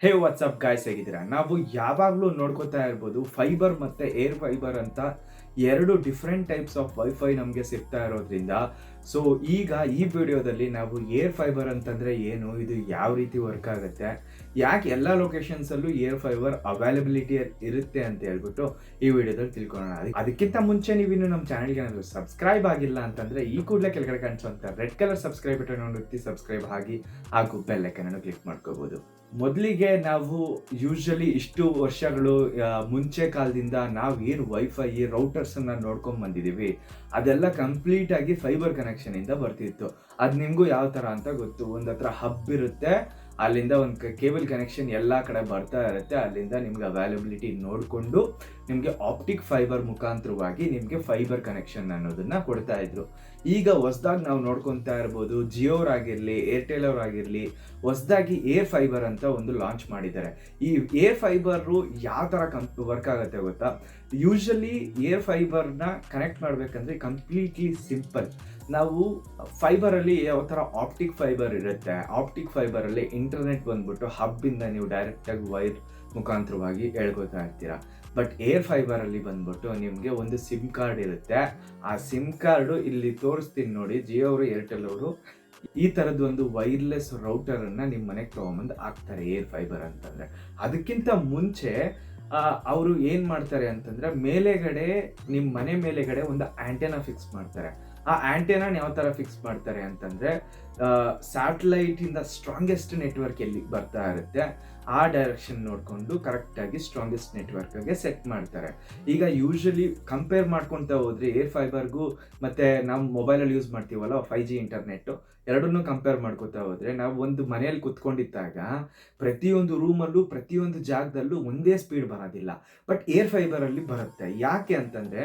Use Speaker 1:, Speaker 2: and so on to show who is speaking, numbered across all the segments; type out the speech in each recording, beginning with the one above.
Speaker 1: ಹೇ WhatsApp guys ಹೇಗಿದ್ದೀರಾ? ನಾವು ಯಾವಾಗಲೂ ನೋಡ್ಕೋತಾ ಇರ್ಬೋದು ಫೈಬರ್ ಮತ್ತು ಏರ್ ಫೈಬರ್ ಅಂತ ಎರಡು ಡಿಫ್ರೆಂಟ್ ಟೈಪ್ಸ್ ಆಫ್ ವೈಫೈ ನಮಗೆ ಸಿಗ್ತಾ ಇರೋದ್ರಿಂದ ಸೊ ಈಗ ಈ ವಿಡಿಯೋದಲ್ಲಿ ನಾವು ಏರ್ ಫೈಬರ್ ಅಂತಂದರೆ ಏನು, ಇದು ಯಾವ ರೀತಿ ವರ್ಕ್ ಆಗುತ್ತೆ, ಯಾಕೆ ಎಲ್ಲ ಲೊಕೇಶನ್ಸಲ್ಲೂ ಏರ್ ಫೈಬರ್ ಅವೈಲಬಿಲಿಟಿ ಇರುತ್ತೆ ಅಂತ ಹೇಳ್ಬಿಟ್ಟು ಈ ವಿಡಿಯೋದಲ್ಲಿ ತಿಳ್ಕೊಳ್ಳೋಣ. ಅದಕ್ಕಿಂತ ಮುಂಚೆ ನೀವಿನ್ನು ನಮ್ಮ ಚಾನಲ್ಗೆ ಏನಾದರೂ ಸಬ್ಸ್ಕ್ರೈಬ್ ಆಗಿಲ್ಲ ಅಂತಂದರೆ ಈ ಕೂಡಲೇ ಕೆಳಗಡೆ ಕಾಣಿಸುವಂಥ ರೆಡ್ ಕಲರ್ ಸಬ್ಸ್ಕ್ರೈಬ್ ಬಟನ್ ಒತ್ತಿ ಸಬ್ಸ್ಕ್ರೈಬ್ ಆಗಿ ಹಾಗೂ ಬೆಲ್ ಐಕಾನ್ ಕ್ಲಿಕ್ ಮಾಡ್ಕೋಬೋದು. ಮೊದಲಿಗೆ ನಾವು ಯೂಶಲಿ ಇಷ್ಟು ವರ್ಷಗಳು ಮುಂಚೆ ಕಾಲದಿಂದ ನಾವು ಏನು ವೈಫೈ ರೌಟರ್ಸನ್ನು ನೋಡ್ಕೊಂಡು ಬಂದಿದ್ದೀವಿ ಅದೆಲ್ಲ ಕಂಪ್ಲೀಟ್ ಆಗಿ ಫೈಬರ್ ಕನೆಕ್ಷನ್ ಇಂದ ಬರ್ತಿತ್ತು. ಅದು ನಿಮಗೂ ಯಾವ ಥರ ಅಂತ ಗೊತ್ತು. ಒಂದು ಹತ್ರ ಹಬ್ ಇರುತ್ತೆ, ಅಲ್ಲಿಂದ ಒಂದು ಕೇಬಲ್ ಕನೆಕ್ಷನ್ ಎಲ್ಲ ಕಡೆ ಬರ್ತಾ ಇರುತ್ತೆ. ಅಲ್ಲಿಂದ ನಿಮ್ಗೆ ಅವೈಲಬಿಲಿಟಿ ನೋಡಿಕೊಂಡು ನಿಮಗೆ ಆಪ್ಟಿಕ್ ಫೈಬರ್ ಮುಖಾಂತರವಾಗಿ ನಿಮಗೆ ಫೈಬರ್ ಕನೆಕ್ಷನ್ ಅನ್ನೋದನ್ನ ಕೊಡ್ತಾ ಇದ್ರು. ಈಗ ಹೊಸದಾಗಿ ನಾವು ನೋಡ್ಕೊತಾ ಇರ್ಬೋದು, ಜಿಯೋರಾಗಿರಲಿ ಏರ್ಟೆಲ್ ಅವರಾಗಿರಲಿ ಹೊಸದಾಗಿ ಏರ್ ಫೈಬರ್ ಅಂತ ಒಂದು ಲಾಂಚ್ ಮಾಡಿದ್ದಾರೆ. ಈ ಏರ್ ಫೈಬರು ಯಾವ ಥರ ವರ್ಕ್ ಆಗುತ್ತೆ ಗೊತ್ತಾ? ಯೂಶಲಿ ಏರ್ ಫೈಬರ್ನ ಕನೆಕ್ಟ್ ಮಾಡಬೇಕಂದ್ರೆ ಕಂಪ್ಲೀಟ್ಲಿ ಸಿಂಪಲ್. ನಾವು ಫೈಬರಲ್ಲಿ ಯಾವ ಥರ ಆಪ್ಟಿಕ್ ಫೈಬರ್ ಇರುತ್ತೆ, ಆಪ್ಟಿಕ್ ಫೈಬರಲ್ಲಿ ಇಂಟರ್ನೆಟ್ ಬಂದ್ಬಿಟ್ಟು ಹಬ್ಬಿಂದ ನೀವು ಡೈರೆಕ್ಟಾಗಿ ವೈರ್ ಮುಖಾಂತರವಾಗಿ ಎಳ್ಕೊತಾ ಇರ್ತೀರಾ. ಬಟ್ ಏರ್ ಫೈಬರಲ್ಲಿ ಬಂದ್ಬಿಟ್ಟು ನಿಮಗೆ ಒಂದು ಸಿಮ್ ಕಾರ್ಡ್ ಇರುತ್ತೆ. ಆ ಸಿಮ್ ಕಾರ್ಡು ಇಲ್ಲಿ ತೋರಿಸ್ತೀನಿ ನೋಡಿ, ಜಿಯೋ ಅವರು ಏರ್ಟೆಲ್ ಅವರು ಈ ಥರದ್ದು ಒಂದು ವೈರ್ಲೆಸ್ ರೌಟರನ್ನು ನಿಮ್ಮ ಮನೆಗೆ ತೊಗೊಂಬಂದು ಹಾಕ್ತಾರೆ ಏರ್ ಫೈಬರ್ ಅಂತಂದರೆ. ಅದಕ್ಕಿಂತ ಮುಂಚೆ ಅವರು ಏನು ಮಾಡ್ತಾರೆ ಅಂತಂದರೆ ಮೇಲೆಗಡೆ ನಿಮ್ಮ ಮನೆ ಮೇಲೆಗಡೆ ಒಂದು ಆ್ಯಂಟೆನಾ ಫಿಕ್ಸ್ ಮಾಡ್ತಾರೆ. ಆ ಆ್ಯಂಟೆನಾನ ಯಾವ ಥರ ಫಿಕ್ಸ್ ಮಾಡ್ತಾರೆ ಅಂತಂದರೆ ಸ್ಯಾಟಲೈಟಿಂದ ಸ್ಟ್ರಾಂಗೆಸ್ಟ್ ನೆಟ್ವರ್ಕ್ ಎಲ್ಲಿ ಬರ್ತಾ ಇರುತ್ತೆ ಆ ಡೈರೆಕ್ಷನ್ ನೋಡಿಕೊಂಡು ಕರೆಕ್ಟಾಗಿ ಸ್ಟ್ರಾಂಗೆಸ್ಟ್ ನೆಟ್ವರ್ಕ್ಗೆ ಸೆಟ್ ಮಾಡ್ತಾರೆ. ಈಗ ಯೂಶಲಿ ಕಂಪೇರ್ ಮಾಡ್ಕೊತಾ ಹೋದರೆ ಏರ್ ಫೈಬರ್ಗೂ ಮತ್ತು ನಾವು ಮೊಬೈಲಲ್ಲಿ ಯೂಸ್ ಮಾಡ್ತೀವಲ್ಲ 5G ಇಂಟರ್ನೆಟ್ಟು ಎರಡನ್ನೂ ಕಂಪೇರ್ ಮಾಡ್ಕೋತಾ ಹೋದರೆ ನಾವು ಒಂದು ಮನೆಯಲ್ಲಿ ಕುತ್ಕೊಂಡಿದ್ದಾಗ ಪ್ರತಿಯೊಂದು ರೂಮಲ್ಲೂ ಪ್ರತಿಯೊಂದು ಜಾಗದಲ್ಲೂ ಒಂದೇ ಸ್ಪೀಡ್ ಬರೋದಿಲ್ಲ. ಬಟ್ ಏರ್ ಫೈಬರಲ್ಲಿ ಬರುತ್ತೆ. ಯಾಕೆ ಅಂತಂದರೆ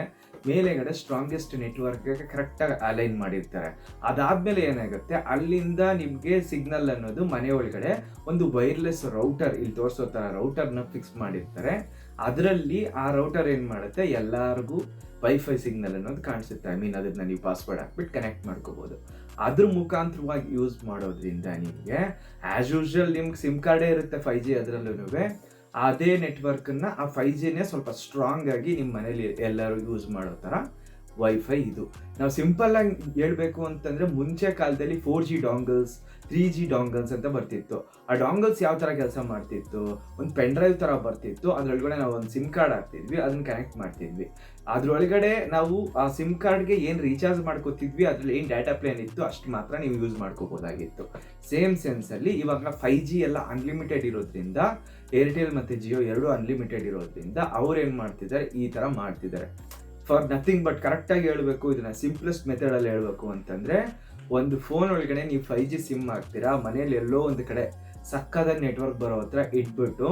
Speaker 1: ಮೇಲೆಗಡೆ ಸ್ಟ್ರಾಂಗೆಸ್ಟ್ ನೆಟ್ವರ್ಕ್ಗೆ ಕರೆಕ್ಟಾಗಿ ಅಲೈನ್ ಮಾಡಿರ್ತಾರೆ. ಅದಾದಮೇಲೆ ಏನಾಗುತ್ತೆ, ಅಲ್ಲಿಂದ ನಿಮಗೆ ಸಿಗ್ನಲ್ ಅನ್ನೋದು ಮನೆ ಒಳಗಡೆ ಒಂದು ವೈರ್ಲೆಸ್ ರೌಟರ್, ಇಲ್ಲಿ ತೋರಿಸೋ ಥರ ರೌಟರ್ನ ಫಿಕ್ಸ್ ಮಾಡಿರ್ತಾರೆ. ಅದರಲ್ಲಿ ಆ ರೌಟರ್ ಏನು ಮಾಡುತ್ತೆ, ಎಲ್ಲರಿಗೂ ವೈಫೈ ಸಿಗ್ನಲ್ ಅನ್ನೋದು ಕಾಣಿಸುತ್ತೆ. ಅದನ್ನ ನೀವು ಪಾಸ್ವರ್ಡ್ ಹಾಕ್ಬಿಟ್ಟು ಕನೆಕ್ಟ್ ಮಾಡ್ಕೋಬೋದು. ಅದ್ರ ಮುಖಾಂತರವಾಗಿ ಯೂಸ್ ಮಾಡೋದ್ರಿಂದ ನಿಮಗೆ ಆ್ಯಸ್ ಯೂಶುವಲ್ ನಿಮ್ಗೆ ಸಿಮ್ ಕಾರ್ಡೇ ಇರುತ್ತೆ 5G, ಅದರಲ್ಲೂ ಅದೇ ನೆಟ್ವರ್ಕನ್ನು ಆ 5Gನೇ ಸ್ವಲ್ಪ ಸ್ಟ್ರಾಂಗ್ ಆಗಿ ನಿಮ್ಮ ಮನೇಲಿ ಎಲ್ಲರೂ ಯೂಸ್ ಮಾಡೋ ಥರ ವೈಫೈ ಇದು. ನಾವು ಸಿಂಪಲ್ ಆಗಿ ಹೇಳ್ಬೇಕು ಅಂತಂದರೆ ಮುಂಚೆ ಕಾಲದಲ್ಲಿ 4G ಡಾಂಗಲ್ಸ್ 3G ಡಾಂಗಲ್ಸ್ ಅಂತ ಬರ್ತಿತ್ತು. ಆ ಡಾಂಗಲ್ಸ್ ಯಾವ ಥರ ಕೆಲಸ ಮಾಡ್ತಿತ್ತು, ಒಂದು ಪೆನ್ ಡ್ರೈವ್ ಥರ ಬರ್ತಿತ್ತು. ಅದರೊಳಗಡೆ ನಾವು ಒಂದು ಸಿಮ್ ಕಾರ್ಡ್ ಹಾಕ್ತಿದ್ವಿ, ಅದನ್ನು ಕನೆಕ್ಟ್ ಮಾಡ್ತಿದ್ವಿ. ಅದರೊಳಗಡೆ ನಾವು ಆ ಸಿಮ್ ಕಾರ್ಡ್ಗೆ ಏನು ರೀಚಾರ್ಜ್ ಮಾಡ್ಕೋತಿದ್ವಿ, ಅದರಲ್ಲಿ ಏನು ಡಾಟಾ ಪ್ಲಾನ್ ಇತ್ತು ಅಷ್ಟು ಮಾತ್ರ ನೀವು ಯೂಸ್ ಮಾಡ್ಕೋಬೋದಾಗಿತ್ತು. ಸೇಮ್ ಸೆನ್ಸಲ್ಲಿ ಇವಾಗ 5G ಎಲ್ಲ ಅನ್ಲಿಮಿಟೆಡ್ ಇರೋದ್ರಿಂದ ಏರ್ಟೆಲ್ ಮತ್ತು ಜಿಯೋ ಎರಡು ಅನ್ಲಿಮಿಟೆಡ್ ಇರೋದ್ರಿಂದ ಅವ್ರು ಏನು ಮಾಡ್ತಿದ್ದಾರೆ, ಈ ಥರ ಮಾಡ್ತಿದ್ದಾರೆ. ಫಾರ್ ನಥಿಂಗ್ ಬಟ್ ಕರೆಕ್ಟಾಗಿ ಹೇಳಬೇಕು, ಇದನ್ನು ಸಿಂಪ್ಲೆಸ್ಟ್ ಮೆಥಡಲ್ಲಿ ಹೇಳಬೇಕು ಅಂತಂದರೆ ಒಂದು ಫೋನ್ ಒಳಗಡೆ ನೀವು 5G ಸಿಮ್ ಹಾಕ್ತೀರಾ, ಮನೇಲಿ ಎಲ್ಲೋ ಒಂದು ಕಡೆ ಸಕ್ಕದ ನೆಟ್ವರ್ಕ್ ಬರೋ ಹತ್ರ ಇಟ್ಬಿಟ್ಟು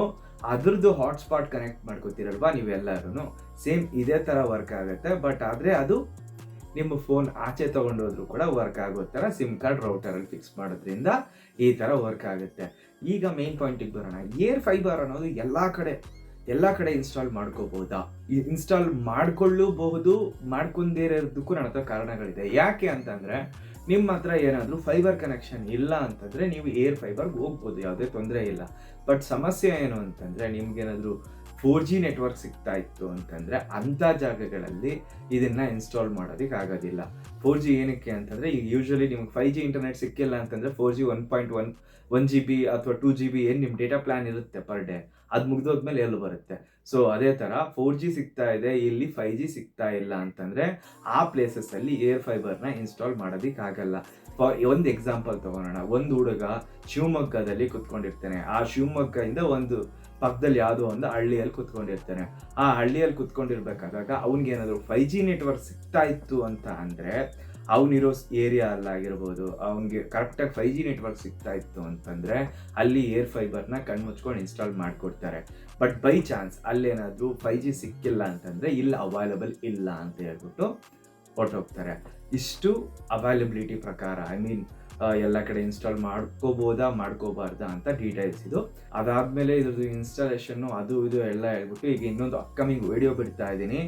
Speaker 1: ಅದ್ರದ್ದು ಹಾಟ್ಸ್ಪಾಟ್ ಕನೆಕ್ಟ್ ಮಾಡ್ಕೋತೀರಲ್ವಾ ನೀವೆಲ್ಲರೂ, ಸೇಮ್ ಇದೇ ಥರ ವರ್ಕ್ ಆಗುತ್ತೆ. ಬಟ್ ಆದರೆ ಅದು ನಿಮ್ಮ ಫೋನ್ ಆಚೆ ತೊಗೊಂಡೋದ್ರೂ ಕೂಡ ವರ್ಕ್ ಆಗೋ ಥರ ಸಿಮ್ ಕಾರ್ಡ್ ರೌಟರಲ್ಲಿ ಫಿಕ್ಸ್ ಮಾಡೋದ್ರಿಂದ ಈ ಥರ ವರ್ಕ್ ಆಗುತ್ತೆ. ಈಗ ಮೇನ್ ಪಾಯಿಂಟಿಗೆ ಬರೋಣ. ಏರ್ ಫೈಬರ್ ಅನ್ನೋದು ಎಲ್ಲ ಕಡೆ ಇನ್ಸ್ಟಾಲ್ ಮಾಡ್ಕೋಬೋದಾ? ಇನ್ಸ್ಟಾಲ್ ಮಾಡ್ಕೊಳ್ಳಬಹುದು, ಮಾಡ್ಕೊಂಡೇ ಇರೋದಕ್ಕೂ ನನ್ನ ಹತ್ರ ಕಾರಣಗಳಿದೆ. ಯಾಕೆ ಅಂತಂದರೆ ನಿಮ್ಮ ಹತ್ರ ಏನಾದರೂ ಫೈಬರ್ ಕನೆಕ್ಷನ್ ಇಲ್ಲ ಅಂತಂದರೆ ನೀವು ಏರ್ ಫೈಬರ್ಗೆ ಹೋಗ್ಬೋದು, ಯಾವುದೇ ತೊಂದರೆ ಇಲ್ಲ. ಬಟ್ ಸಮಸ್ಯೆ ಏನು ಅಂತಂದರೆ ನಿಮ್ಗೇನಾದರೂ 4G ನೆಟ್ವರ್ಕ್ ಸಿಗ್ತಾ ಇತ್ತು ಅಂತಂದರೆ ಅಂಥ ಜಾಗಗಳಲ್ಲಿ ಇದನ್ನು ಇನ್ಸ್ಟಾಲ್ ಮಾಡೋದಕ್ಕೆ ಆಗೋದಿಲ್ಲ. 4G ಏನಕ್ಕೆ ಅಂತಂದರೆ ಈಗ ಯೂಶ್ವಲಿ ನಿಮ್ಗೆ 5G ಇಂಟರ್ನೆಟ್ ಸಿಕ್ಕಿಲ್ಲ ಅಂತಂದರೆ 4G 1.1 GB ಅಥವಾ 2 GB ಏನು ನಿಮ್ಮ ಡೇಟಾ ಪ್ಲ್ಯಾನ್ ಇರುತ್ತೆ ಪರ್ ಡೇ, ಅದು ಮುಗಿದೋದ್ಮೇಲೆ ಎಲ್ಲೂ ಬರುತ್ತೆ. ಸೊ ಅದೇ ಥರ 4G ಸಿಗ್ತಾ ಇದೆ, ಇಲ್ಲಿ 5G ಸಿಗ್ತಾ ಇಲ್ಲ ಅಂತಂದರೆ ಆ ಪ್ಲೇಸಸ್ಸಲ್ಲಿ ಏರ್ ಫೈಬರ್ನ ಇನ್ಸ್ಟಾಲ್ ಮಾಡೋದಕ್ಕಾಗಲ್ಲ. ಒಂದು ಎಕ್ಸಾಂಪಲ್ ತೊಗೊಳೋಣ. ಒಂದು ಹುಡುಗ ಶಿವಮೊಗ್ಗದಲ್ಲಿ ಕುತ್ಕೊಂಡಿರ್ತಾನೆ. ಆ ಶಿವಮೊಗ್ಗದಿಂದ ಒಂದು ಪಕ್ಕದಲ್ಲಿ ಯಾವುದೋ ಒಂದು ಹಳ್ಳಿಯಲ್ಲಿ ಕುತ್ಕೊಂಡಿರ್ತಾನೆ. ಆ ಹಳ್ಳಿಯಲ್ಲಿ ಕುತ್ಕೊಂಡಿರ್ಬೇಕಾದಾಗ ಅವ್ನಿಗೇನಾದರೂ 5G ನೆಟ್ವರ್ಕ್ ಸಿಗ್ತಾ ಇತ್ತು ಅಂತ ಅಂದರೆ ಅವನಿರೋ ಏರಿಯಾ ಅಲ್ಲಾಗಿರ್ಬೋದು, ಅವ್ನಿಗೆ ಕರೆಕ್ಟಾಗಿ 5G ನೆಟ್ವರ್ಕ್ ಸಿಗ್ತಾ ಇತ್ತು ಅಂತಂದರೆ ಅಲ್ಲಿ ಏರ್ ಫೈಬರ್ನ ಕಣ್ಮುಚ್ಕೊಂಡು ಇನ್ಸ್ಟಾಲ್ ಮಾಡಿಕೊಡ್ತಾರೆ. ಬಟ್ ಬೈ ಚಾನ್ಸ್ ಅಲ್ಲೇನಾದರೂ 5G ಸಿಕ್ಕಿಲ್ಲ ಅಂತಂದರೆ ಇಲ್ಲಿ ಅವೈಲಬಲ್ ಇಲ್ಲ ಅಂತ ಹೇಳ್ಬಿಟ್ಟು ಹೊರಟೋಗ್ತಾರೆ. ಇಷ್ಟು ಅವೈಲಬಿಲಿಟಿ ಪ್ರಕಾರ ಎಲ್ಲ ಕಡೆ ಇನ್ಸ್ಟಾಲ್ ಮಾಡ್ಕೋಬೋದಾ ಮಾಡ್ಕೋಬಾರ್ದಾ ಅಂತ ಡೀಟೇಲ್ಸ್ ಇದು. ಅದಾದಮೇಲೆ ಇದ್ರದ್ದು ಇನ್ಸ್ಟಾಲೇಷನ್ನು ಅದು ಇದು ಎಲ್ಲ ಹೇಳ್ಬಿಟ್ಟು ಈಗ ಇನ್ನೊಂದು ಅಪ್ಕಮಿಂಗ್ ವಿಡಿಯೋ ಬಿಡ್ತಾ ಇದ್ದೀನಿ.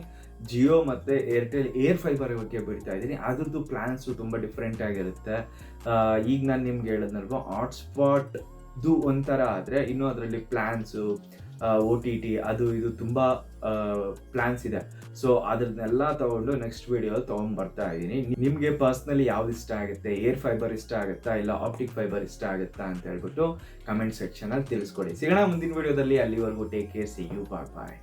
Speaker 1: ಜಿಯೋ ಮತ್ತು ಏರ್ಟೆಲ್ ಏರ್ ಫೈಬರ್ ಬಗ್ಗೆ ಬಿಡ್ತಾ ಇದ್ದೀನಿ. ಅದ್ರದ್ದು ಪ್ಲ್ಯಾನ್ಸು ತುಂಬ ಡಿಫ್ರೆಂಟ್ ಆಗಿರುತ್ತೆ. ಈಗ ನಾನು ನಿಮ್ಗೆ ಹೇಳಿದ್ನಲ್ವ ಹಾಟ್ಸ್ಪಾಟ್ ಇದು ಒಂಥರ ಆದರೆ ಇನ್ನೂ ಅದರಲ್ಲಿ ಪ್ಲ್ಯಾನ್ಸು OTT ಅದು ಇದು ತುಂಬ ಪ್ಲ್ಯಾನ್ಸ್ ಇದೆ. ಸೊ ಅದನ್ನೆಲ್ಲ ತೊಗೊಂಡು ನೆಕ್ಸ್ಟ್ ವೀಡಿಯೋದಲ್ಲಿ ತೊಗೊಂಡ್ಬರ್ತಾ ಇದ್ದೀನಿ. ನಿಮಗೆ ಪರ್ಸ್ನಲಿ ಯಾವ್ದು ಇಷ್ಟ ಆಗುತ್ತೆ, ಏರ್ ಫೈಬರ್ ಇಷ್ಟ ಆಗುತ್ತಾ ಇಲ್ಲ ಆಪ್ಟಿಕ್ ಫೈಬರ್ ಇಷ್ಟ ಆಗುತ್ತಾ ಅಂತ ಹೇಳ್ಬಿಟ್ಟು ಕಮೆಂಟ್ ಸೆಕ್ಷನಲ್ಲಿ ತಿಳಿಸ್ಕೊಡಿ. ಸಿಗೋಣ ಮುಂದಿನ ವೀಡಿಯೋದಲ್ಲಿ. ಅಲ್ಲಿವರೆಗೂ take care, see you, bye.